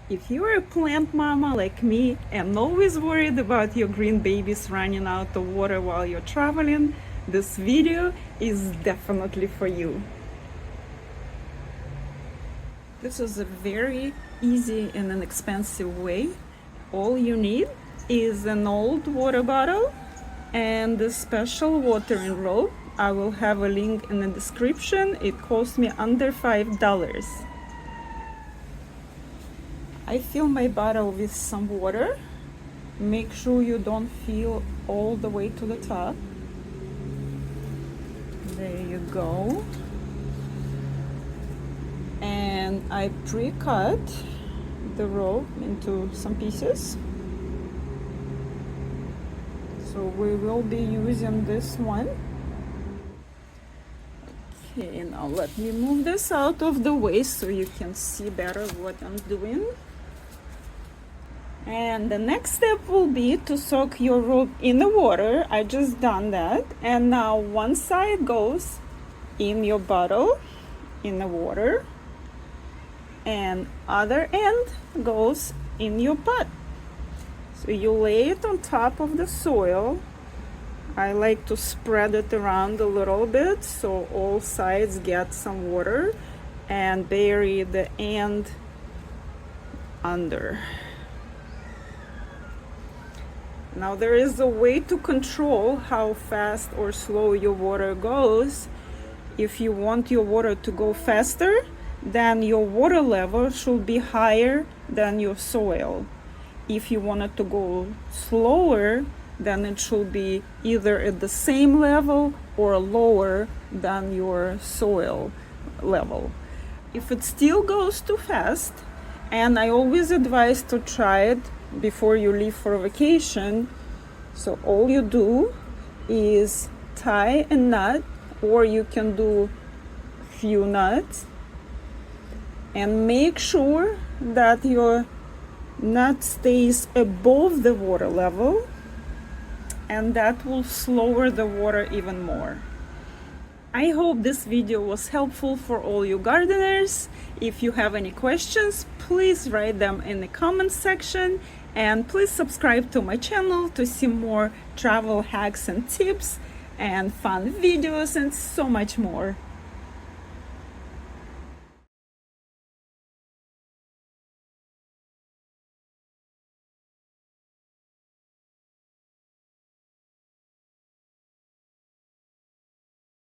If you're a plant mama like me and always worried about your green babies running out of water while you're traveling, this video is definitely for you. This is a very easy and inexpensive way. All you need is an old water bottle and a special watering rope. I will have a link in the description. It cost me under $5. I fill my bottle with some water. Make sure you don't fill all the way to the top. There you go. And I pre-cut the rope into some pieces. So we will be using this one. Okay, now let me move this out of the way so you can see better what I'm doing. And the next step will be to soak your rope in the water. I just done that. And now one side goes in your bottle in the water and other end goes in your pot. So you lay it on top of the soil. I like to spread it around a little bit so all sides get some water, and bury the end under. Now there is a way to control how fast or slow your water goes. If you want your water to go faster, then your water level should be higher than your soil. If you want it to go slower, then it should be either at the same level or lower than your soil level. If it still goes too fast, and I always advise to try it before you leave for vacation, so all you do is tie a knot, or you can do few knots, and make sure that your knot stays above the water level, and that will slower the water even more. I hope this video was helpful for all you gardeners. If you have any questions, please write them in the comment section, and please subscribe to my channel to see more travel hacks and tips and fun videos and so much more.